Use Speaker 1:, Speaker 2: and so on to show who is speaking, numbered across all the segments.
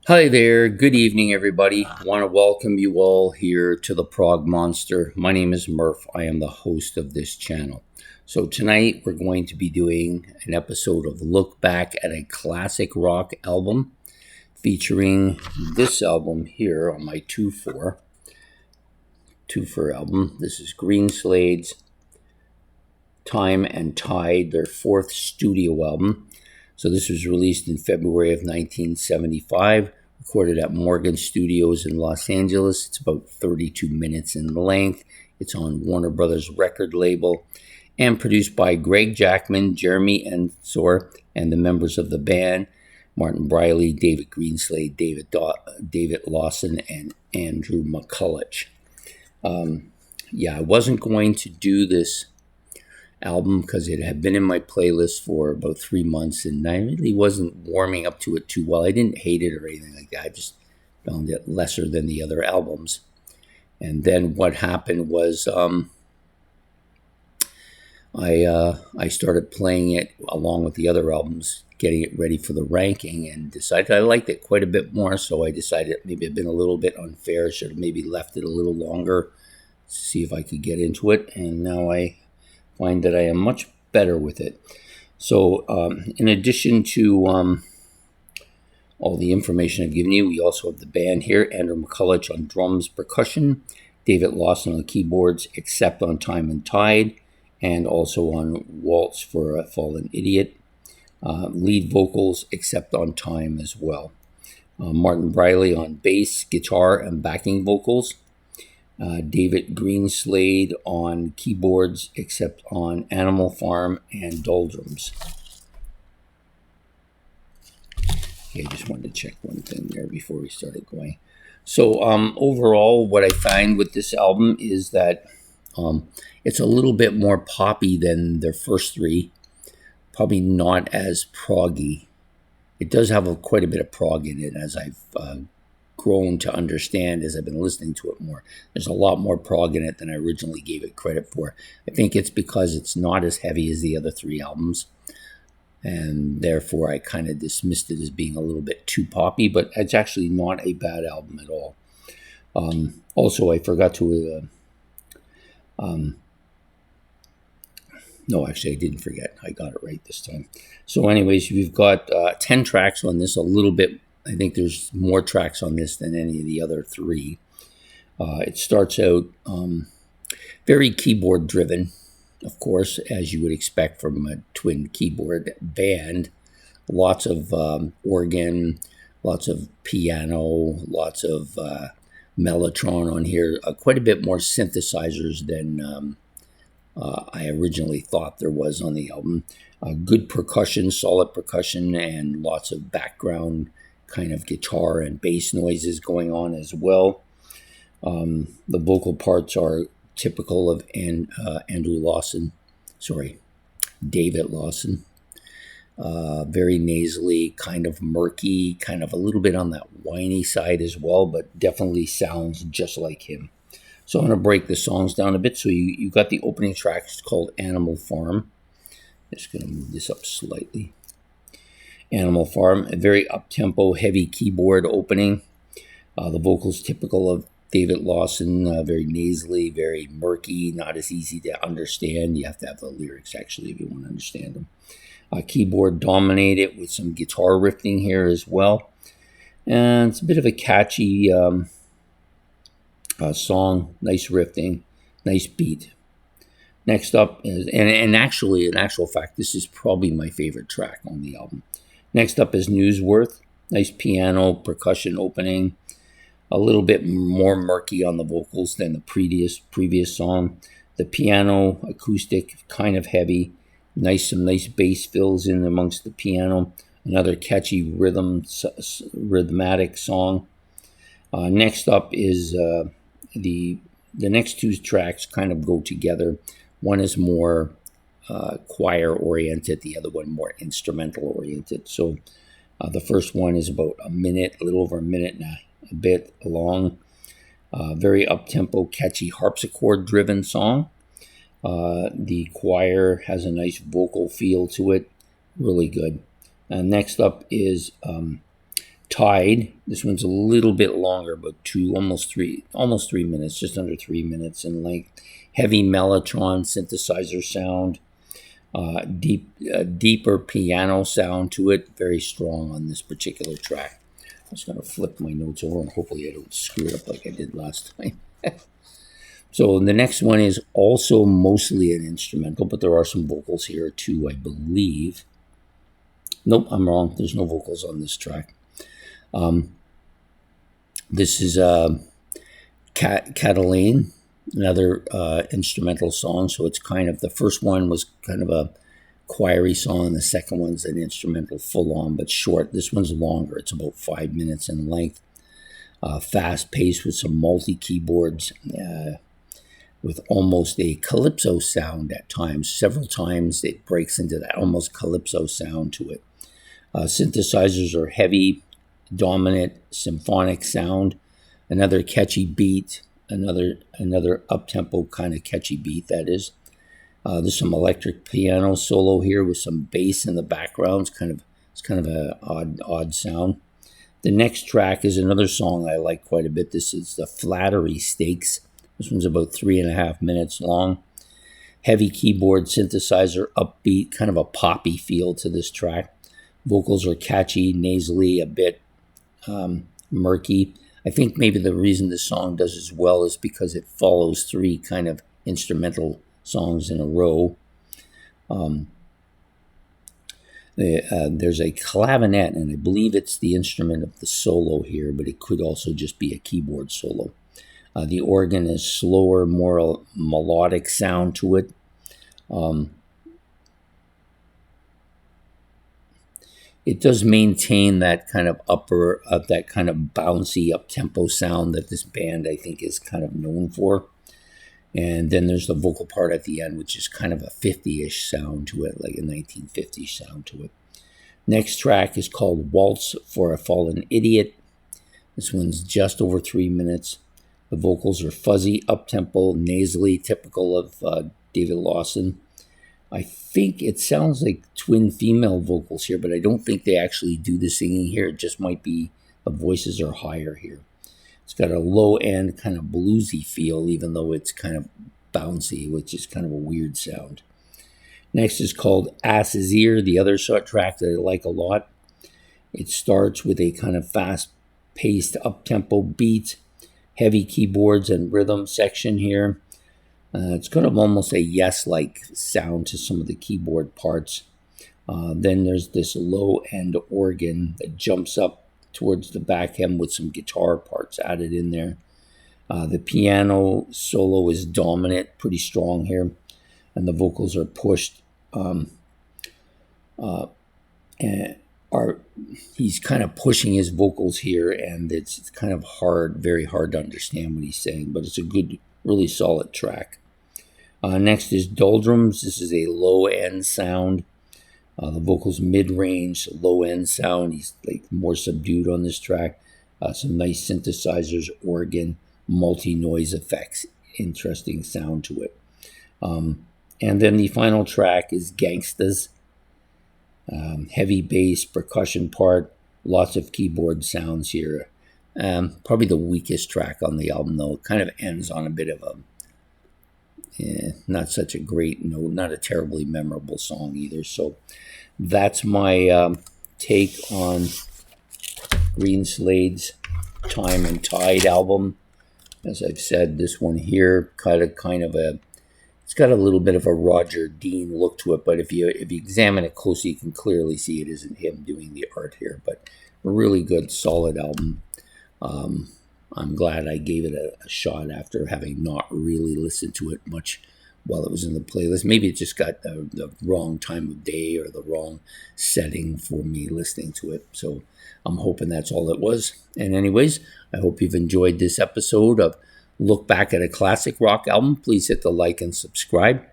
Speaker 1: Hi there, good evening, everybody. Want to welcome you all here to the Prog Monster. My name is Murph. I am the host of this channel. So, tonight we're going to be doing an episode of Look Back at a Classic Rock album featuring this album here on my 2-4 album. This is Greenslades, Time and Tide, their fourth studio album. So, this was released in February of 1975. Recorded at Morgan Studios in Los Angeles. It's about 32 minutes in length. It's on Warner Brothers record label and produced by Greg Jackman, Jeremy Ensor, and the members of the band, Martin Briley, David Greenslade, David Lawson, and Andrew McCulloch. I wasn't going to do this album because it had been in my playlist for about 3 months and I really wasn't warming up to it too well. I didn't hate it or anything like that. I just found it lesser than the other albums. And then what happened was I started playing it along with the other albums, getting it ready for the ranking, and decided I liked it quite a bit more. So I decided maybe it'd been a little bit unfair. Should have maybe left it a little longer to see if I could get into it. And now I find that I am much better with it. So in addition to all the information I've given you, we also have the band here: Andrew McCulloch on drums, percussion, David Lawson on keyboards, except on Time and Tide, and also on Waltz for a Fallen Idiot, lead vocals, except on Time as well. Martin Briley on bass, guitar, and backing vocals. David Greenslade on keyboards, except on Animal Farm and Doldrums. Okay, I just wanted to check one thing there before we started going. So overall, what I find with this album is that it's a little bit more poppy than their first three. Probably not as proggy. It does have quite a bit of prog in it, as I've grown to understand as I've been listening to it more. There's a lot more prog in it than I originally gave it credit for. I think it's because it's not as heavy as the other three albums, and therefore I kind of dismissed it as being a little bit too poppy, but it's actually not a bad album at all. Also, I forgot to no, actually, I didn't forget. I got it right this time. So anyways, we've got 10 tracks on this, a little bit. I think there's more tracks on this than any of the other three. It starts out very keyboard driven, of course, as you would expect from a twin keyboard band. Lots of organ, lots of piano, lots of mellotron on here. Quite a bit more synthesizers than I originally thought there was on the album. Good percussion, solid percussion, and lots of background kind of guitar and bass noises going on as well. The vocal parts are typical of David Lawson. Very nasally, kind of murky, kind of a little bit on that whiny side as well, but definitely sounds just like him. So I'm going to break the songs down a bit. So you got the opening track. It's called Animal Farm. Just going to move this up slightly. Animal Farm, a very up-tempo, heavy keyboard opening. The vocals typical of David Lawson, very nasally, very murky, not as easy to understand. You have to have the lyrics, actually, if you want to understand them. Keyboard dominated with some guitar riffing here as well. And it's a bit of a catchy song, nice riffing, nice beat. Next up is, and actually, in actual fact, this is probably my favorite track on the album. Next up is Newsworth. Nice piano, percussion opening. A little bit more murky on the vocals than the previous song. The piano, acoustic, kind of heavy. Some nice bass fills in amongst the piano. Another catchy rhythmatic song. Next up is the next two tracks kind of go together. One is more choir-oriented, the other one more instrumental-oriented. So the first one is about a little over a minute and a bit long. Very up-tempo, catchy harpsichord-driven song. The choir has a nice vocal feel to it. Really good. Next up is Tide. This one's a little bit longer, but almost 3 minutes, just under 3 minutes in length. Heavy mellotron synthesizer sound, deeper piano sound to it. Very strong on this particular track. I'm just going to flip my notes over and hopefully I don't screw it up like I did last time. So the next one is also mostly an instrumental, but there are some vocals here too, I believe. Nope, I'm wrong. There's no vocals on this track. This is Catalane, another instrumental song. So it's kind of, the first one was kind of a choiry song. The second one's an instrumental full on, but short. This one's longer. It's about 5 minutes in length. Fast paced with some multi-keyboards, with almost a calypso sound at times. Several times it breaks into that almost calypso sound to it. Synthesizers are heavy, dominant, symphonic sound. Another catchy beat, another up-tempo kind of catchy beat, that is. There's some electric piano solo here with some bass in the background. It's kind of an odd sound. The next track is another song I like quite a bit. This is the Flattery Stakes. This one's about 3.5 minutes long. Heavy keyboard synthesizer, upbeat, kind of a poppy feel to this track. Vocals are catchy, nasally, a bit murky. I think maybe the reason this song does as well is because it follows 3 kind of instrumental songs in a row. There's a clavinet, and I believe it's the instrument of the solo here, but it could also just be a keyboard solo. The organ is slower, more melodic sound to it. It does maintain that kind of that kind of bouncy up-tempo sound that this band, I think, is kind of known for. And then there's the vocal part at the end, which is kind of a 50-ish sound to it, like a 1950s sound to it. Next track is called Waltz for a Fallen Idiot. This one's just over 3 minutes. The vocals are fuzzy, up-tempo, nasally, typical of David Lawson. I think it sounds like twin female vocals here, but I don't think they actually do the singing here. It just might be the voices are higher here. It's got a low-end kind of bluesy feel, even though it's kind of bouncy, which is kind of a weird sound. Next is called Ass's Ear, the other short track that I like a lot. It starts with a kind of fast-paced, up-tempo beat, heavy keyboards and rhythm section here. It's kind of almost a yes-like sound to some of the keyboard parts. Then there's this low-end organ that jumps up towards the back end with some guitar parts added in there. The piano solo is dominant, pretty strong here, and the vocals are pushed. He's kind of pushing his vocals here, and it's kind of very hard to understand what he's saying, but it's a good, really solid track. Next is Doldrums. This is a low-end sound. The vocals mid-range, low-end sound. He's like more subdued on this track. Some nice synthesizers, organ, multi-noise effects. Interesting sound to it. And then the final track is Gangstas. Heavy bass, percussion part, lots of keyboard sounds here. Probably the weakest track on the album, though. It kind of ends on a bit of a not such a great note, not a terribly memorable song either. So that's my take on Greenslade's Time and Tide album. As I've said, this one here it's got a little bit of a Roger Dean look to it, but if you examine it closely, you can clearly see it isn't him doing the art here. But a really good, solid album. I'm glad I gave it a shot after having not really listened to it much while it was in the playlist. Maybe it just got the wrong time of day or the wrong setting for me listening to it. So I'm hoping that's all it was. And anyways, I hope you've enjoyed this episode of Look Back at a Classic Rock Album. Please hit the like and subscribe.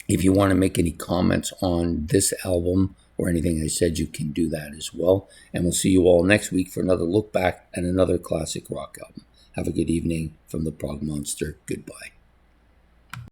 Speaker 1: If you want to make any comments on this album or anything I said, you can do that as well. And we'll see you all next week for another look back at another classic rock album. Have a good evening from the Prog Monster. Goodbye.